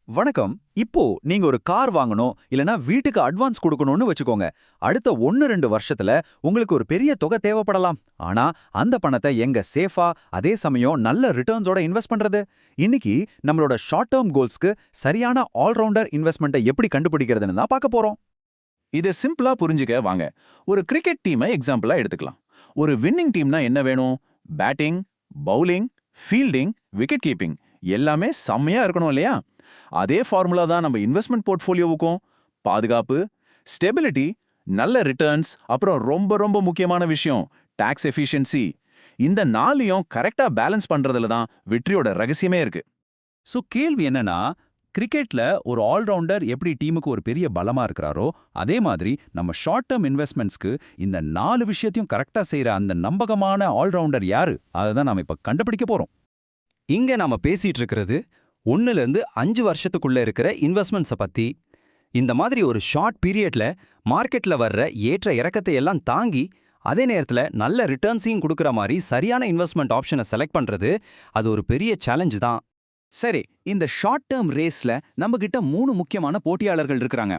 வணக்கம். இப்போ நீங்க ஒரு கார் வாங்கணும் இல்லனா வீட்டுக்கு அட்வான்ஸ் கொடுக்கணும்னு வச்சுக்கோங்க. அடுத்த 1-2 வருஷத்துல உங்களுக்கு ஒரு பெரிய தொகை தேவைப்படலாம். ஆனா அந்த பணத்தை எங்க சேஃபா அதே சமயம் நல்ல ரிட்டர்ன்ஸோட இன்வெஸ்ட் பண்றது? இன்னைக்கு நம்மளோட ஷார்ட் டேர்ம் கோல்ஸ்க்கு சரியான ஆல்ரவுண்டர் இன்வெஸ்ட்மெண்ட்டை எப்படி கண்டுபிடிக்கிறதுன்னு தான் பார்க்க போறோம். இதை சிம்பிளா புரிஞ்சுக்க வாங்க. ஒரு கிரிக்கெட் டீமை எக்ஸாம்பிளா எடுத்துக்கலாம். ஒரு வின்னிங் டீம்னா என்ன வேணும்? Batting, bowling, fielding, wicket keeping எல்லாமே செம்மையா இருக்கணும் இல்லையா? அதே ஃபார்முலா தான் நம்ம இன்வெஸ்ட்மெண்ட் போர்ட்ஃபோலியோவுக்கும். பாதுகாப்பு, ஸ்டெபிலிட்டி, நல்ல ரிட்டர்ன்ஸ், அப்புறம் ரொம்ப ரொம்ப முக்கியமான விஷயம் டாக்ஸ் எஃபிஷியன்சி. இந்த நாலையும் கரெக்டா பேலன்ஸ் பண்றதுல தான் வெற்றியோட ரகசியமே இருக்கு. சோ கேள்வி என்னன்னா, கிரிக்கெட்ல ஒரு ஆல்ரவுண்டர் எப்படி டீமுக்கு ஒரு பெரிய பலமா இருக்கிறாரோ, அதே மாதிரி நம்ம ஷார்ட் டேர்ம் இன்வெஸ்ட்மெண்ட்ஸ்க்கு இந்த 4 விஷயத்தையும் கரெக்டா செய்யற அந்த நம்பகமான ஆல்ரவுண்டர் யாரு? அதை தான் நாம இப்ப கண்டுபிடிக்க போறோம். இங்க நாம பேசிட்டு இருக்கிறது 1லேருந்து 5 வருஷத்துக்குள்ள இருக்கிற இன்வெஸ்ட்மெண்ட்ஸை பத்தி. இந்த மாதிரி ஒரு ஷார்ட் பீரியட்ல மார்க்கெட்ல வர்ற ஏற்ற இறக்கத்தை எல்லாம் தாங்கி அதே நேரத்துல நல்ல ரிட்டர்ன்ஸையும் கொடுக்குற மாதிரி சரியான இன்வெஸ்ட்மெண்ட் ஆப்ஷனை செலக்ட் பண்றது அது ஒரு பெரிய சேலஞ்ச் தான். சரி, இந்த ஷார்ட் டேர்ம் ரேஸ்ல நம்ம கிட்ட 3 முக்கியமான போட்டியாளர்கள் இருக்காங்க.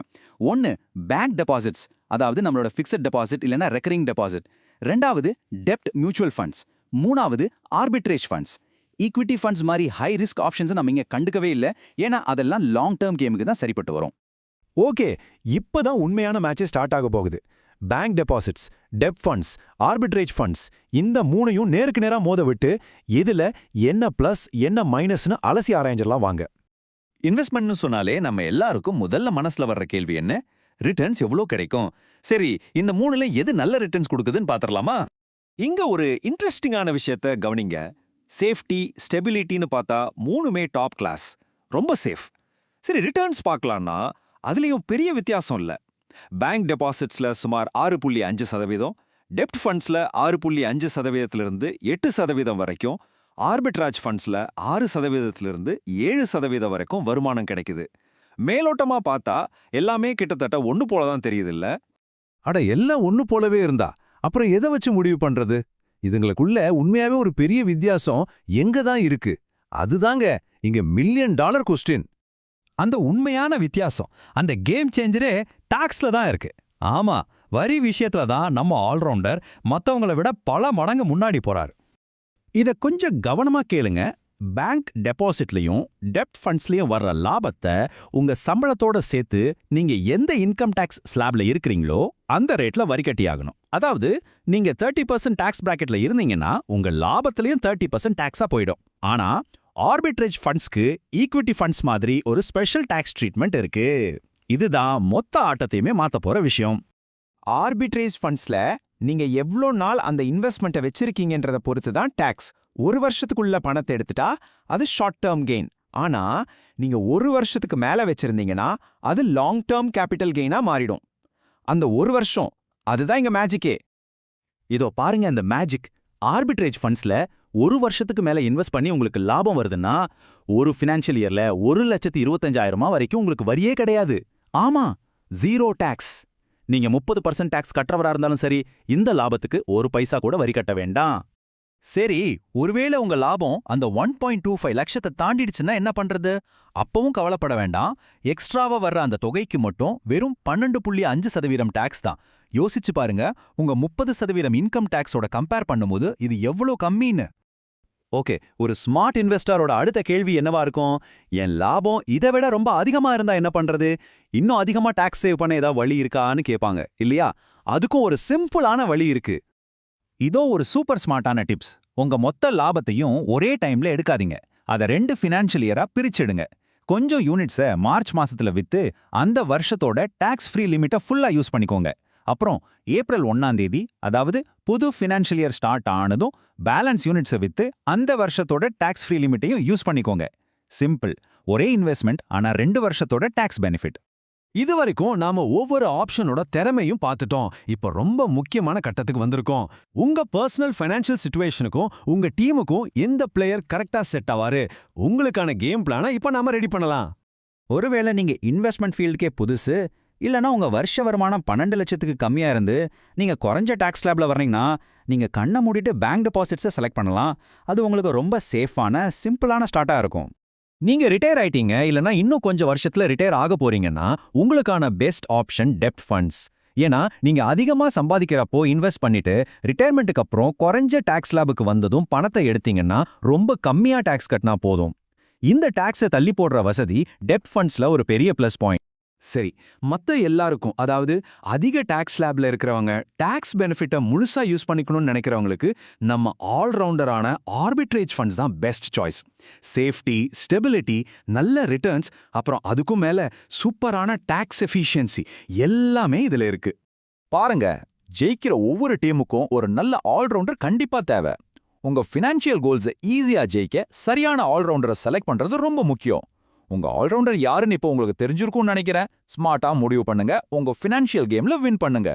ஒன்னு பேங்க் டெபாசிட்ஸ், அதாவது நம்மளோட ஃபிக்ஸட் டெபாசிட் இல்லனா ரெக்கரிங் டெபாசிட். ரெண்டாவது டெப்ட் மியூச்சுவல் ஃபண்ட்ஸ். மூணாவது ஆர்பிட்ரேஜ் ஃபண்ட்ஸ். ஈக்விட்டி ஃபண்ட்ஸ் மாதிரி ஹை ரிஸ்க் ஆப்ஷன்ஸ் நம்ம இங்க கண்டுக்கவே இல்ல, ஏன்னா அதெல்லாம் லாங் டேர்ம் கேமுக்கு தான் சரிப்பட்டு வரும். ஓகே, இப்பதான் உண்மையான மேட்ச் ஸ்டார்ட் ஆக போகுது. Bank deposits, debt funds, arbitrage funds இந்த மூணையும் நேருக்கு நேரா மோத விட்டு இதுல என்ன பிளஸ் என்ன மைனஸ்னு அலசி ஆராய்ஞ்சலாம் வாங்க. இன்வெஸ்ட்மெண்ட்னு சொன்னாலே நம்ம எல்லாருக்கும் முதல்ல மனசுல வர்ற கேள்வி என்ன? ரிட்டர்ன்ஸ் எவ்வளோ கிடைக்கும்? சரி, இந்த மூணுல எது நல்ல ரிட்டர்ன்ஸ் கொடுக்குதுன்னு பாத்திரலாமா? இங்க ஒரு இன்ட்ரெஸ்டிங்கான விஷயத்த கவனிங்க. சேஃப்டி, ஸ்டெபிலிட்டின்னு பார்த்தா மூணுமே டாப் கிளாஸ், ரொம்ப சேஃப். சரி, ரிட்டர்ன்ஸ் பார்க்கலாம்னா அதுலயும் பெரிய வித்தியாசம் இல்ல. பேங்க் டெபாசிட்ஸ்ல சுமார் 6.5%, டெப்ட் ஃபண்ட்ஸ்ல 6.5%லிருந்து 8% வரைக்கும், ஆர்பிட்ராஜ் ஃபண்ட்ஸ்ல 6%லிருந்து 7% வரைக்கும் வருமானம் கிடைக்குது. மேலோட்டமா பார்த்தா எல்லாமே கிட்டத்தட்ட ஒன்னு போல தான் தெரியுது இல்ல? அட, எல்லாம் ஒண்ணு போலவே இருந்தா அப்புறம் எதை வச்சு முடிவு பண்றது? இதுங்களுக்குள்ள உண்மையாவே ஒரு பெரிய வித்தியாசம் எங்க தான் இருக்கு? அதுதாங்க இங்க $1,000,000 கொஸ்டின். அந்த உண்மையான வித்தியாசம், அந்த கேம் சேஞ்சரே டாக்ஸ்ல தான் இருக்கு. ஆமா, வரி விஷயத்துல தான் நம்ம ஆல்ரவுண்டர் மத்தவங்களை விட பல மடங்கு முன்னாடி போறாரு. இத கொஞ்சம் கவனமா கேளுங்க. பேங்க் டெபாசிட்லயும் டெப்ட் ஃபண்ட்ஸ்லயும் வர்ற லாபத்தை உங்க சம்பளத்தோட சேர்த்து நீங்க எந்த இன்கம் டாக்ஸ் ஸ்லாப்ல இருக்கிறீங்களோ அந்த ரேட்ல வரி கட்டியாகணும். அதாவது நீங்க 30% டாக்ஸ் பிராக்கெட்ல இருந்தீங்கன்னா உங்க லாபத்திலயும் 30% டாக்ஸா போயிடும். ஆனா ஆர்பிட்ரேஜ் ஃபண்ட்ஸ்க்கு ஈக்விட்டி ஃபண்ட்ஸ் மாதிரி ஒரு ஸ்பெஷல் டாக்ஸ் ட்ரீட்மெண்ட் இருக்கு. இதுதான் மொத்த ஆட்டத்தையுமே மாத்த போற விஷயம். ஆர்பிட்ரேஜ் ஃபண்ட்ஸ்ல நீங்க எவ்வளோ நாள் அந்த இன்வெஸ்ட்மெண்ட்டை வச்சிருக்கீங்கன்றத பொறுத்து தான் டாக்ஸ். 1 வருஷத்துக்குள்ள பணத்தை எடுத்துட்டா அது ஷார்ட் டேர்ம் கெயின். ஆனா நீங்க 1 வருஷத்துக்கு மேல வச்சிருந்தீங்கன்னா அது லாங் டேர்ம் கேபிட்டல் கெயினா மாறிடும். அந்த 1 வருஷம் அதுதான் இங்க மேஜிக்கே. இதோ பாருங்க அந்த மேஜிக். ஆர்பிட்ரேஜ் ஃபண்ட்ஸ்ல 1 வருஷத்துக்கு மேல இன்வெஸ்ட் பண்ணி உங்களுக்கு லாபம் வருதுன்னா ஒரு ஃபினான்ஷியல் இயர்ல 1,25,000 வரைக்கும் உங்களுக்கு வரியே கிடையாது. ஆமா, ஜீரோ டாக்ஸ். நீங்க 30% டாக்ஸ் கட்டுறவரா இருந்தாலும் சரி, இந்த லாபத்துக்கு ஒரு பைசா கூட வரி கட்ட வேண்டாம். சரி, ஒருவேளை உங்க லாபம் அந்த 1.25 லட்சத்தை தாண்டிடுச்சுன்னா என்ன பண்றது? அப்பவும் கவலைப்பட வேண்டாம். எக்ஸ்ட்ராவா வர்ற அந்த தொகைக்கு மட்டும் வெறும் 12.5% டாக்ஸ் தான். யோசிச்சு பாருங்க, உங்க 30% இன்கம் டாக்ஸோட கம்பேர் பண்ணும்போது இது எவ்வளோ கம்மின்னு. ஓகே, ஒரு ஸ்மார்ட் இன்வெஸ்டரோட அடுத்த கேள்வி என்னவா இருக்கும்? என் லாபம் இதை விட ரொம்ப அதிகமா இருந்தா என்ன பண்றது? இன்னும் அதிகமா டாக்ஸ் சேவ் பண்ண ஏதாவது வழி இருக்கான்னு கேட்பாங்க இல்லையா? அதுக்கும் ஒரு சிம்பிளான வழி இருக்கு. இதோ ஒரு சூப்பர் ஸ்மார்ட்டான டிப்ஸ். உங்க மொத்த லாபத்தையும் ஒரே டைம்ல எடுக்காதீங்க. அதை 2 ஃபினான்ஷியல் இயரா பிரிச்சிடுங்க. கொஞ்சம் யூனிட்ஸை மார்ச் மாசத்துல வித்து அந்த வருஷத்தோட டாக்ஸ் ஃப்ரீ லிமிட்டை ஃபுல்லா யூஸ் பண்ணிக்கோங்க. அப்புறம் ஏப்ரல் 1ஆம் தேதி, அதாவது புது ஃபினான்ஷியல் இயர் ஸ்டார்ட் ஆனதும் பேலன்ஸ் யூனிட்ஸை வித்து அந்த வருஷத்தோட டாக்ஸ் ஃப்ரீ லிமிட்டையும் யூஸ் பண்ணிக்கோங்க. சிம்பிள். ஒரே இன்வெஸ்ட்மெண்ட், ஆனா 2 வருஷத்தோட டாக்ஸ் பெனிஃபிட். இதுவரைக்கும் நாம ஒவ்வொரு ஆப்ஷனோட திறமையும் பார்த்துட்டோம். இப்ப ரொம்ப முக்கியமான கட்டத்துக்கு வந்திருக்கோம். உங்க பர்சனல் ஃபைனான்ஷியல் சிச்சுவேஷனுக்கும் உங்க டீமுக்கும் எந்த பிளேயர் கரெக்டா செட் ஆவாரு, உங்களுக்கான கேம் பிளானை இப்ப நாம ரெடி பண்ணலாம். ஒருவேளை நீங்க இன்வெஸ்ட்மெண்ட் ஃபீல்டுக்கே புதுசு, இல்லனா உங்க வருஷ வருமானம் 12 லட்சத்துக்கு கம்மியா இருந்து நீங்க குறைஞ்ச டாக்ஸ் ஸ்லாப்ல வர்றீங்கன்னா நீங்க கண்ணை மூடிட்டு பேங்க் டெபாசிட்ஸை செலக்ட் பண்ணலாம். அது உங்களுக்கு ரொம்ப சேஃபான, சிம்பிளான ஸ்டார்ட்டா இருக்கும். நீங்க ரிட்டையர் ஆயிட்டீங்க இல்லனா இன்னும் கொஞ்சம் வருஷத்துல ரிட்டையர் ஆக போறீங்கன்னா உங்களுக்கான பெஸ்ட் ஆப்ஷன் டெப்ட் ஃபண்ட்ஸ். ஏன்னா நீங்க அதிகமா சம்பாதிக்கிறப்போ இன்வெஸ்ட் பண்ணிட்டு ரிட்டையர்மெண்ட்டுக்கு அப்புறம் குறைஞ்ச டாக்ஸ் ஸ்லாபுக்கு வந்ததும் பணத்தை எடுத்தீங்கன்னா ரொம்ப கம்மியா டாக்ஸ் கட்டினா போதும். இந்த டாக்ஸை தள்ளி போடுற வசதி டெப்ட் ஃபண்ட்ஸ்ல ஒரு பெரிய ப்ளஸ் பாயிண்ட். சரி, மத்த எல்லாருக்கும், அதாவது அதிக டாக்ஸ் ஸ்லாப்ல இருக்கிறவங்க டாக்ஸ் பெனிஃபிட்டை முழுசா யூஸ் பண்ணிக்கணும்னு நினைக்கிறவங்களுக்கு நம்ம ஆல்ரவுண்டரான ஆர்பிட்ரேஜ் ஃபண்ட்ஸ் தான் பெஸ்ட் சாய்ஸ். சேஃப்டி, ஸ்டெபிலிட்டி, நல்ல ரிட்டர்ன்ஸ், அப்புறம் அதுக்கும் மேல சூப்பரான டாக்ஸ் எஃபிஷியன்சி எல்லாமே இதுல இருக்கு. பாருங்க, ஜெயிக்கிற ஒவ்வொரு டீமுக்கும் ஒரு நல்ல ஆல்ரவுண்டர் கண்டிப்பா தேவை. உங்க ஃபினான்ஷியல் கோல்ஸை ஈஸியா ஜெயிக்க சரியான ஆல்ரவுண்டரை செலக்ட் பண்றது ரொம்ப முக்கியம். உங்க ஆல்ரவுண்டர் யாருன்னு இப்போ உங்களுக்கு தெரிஞ்சிருக்கும்னு நினைக்கிறேன். ஸ்மார்ட்டா முடிவு பண்ணுங்க, உங்க ஃபினான்ஷியல் கேம்ல வின் பண்ணுங்க.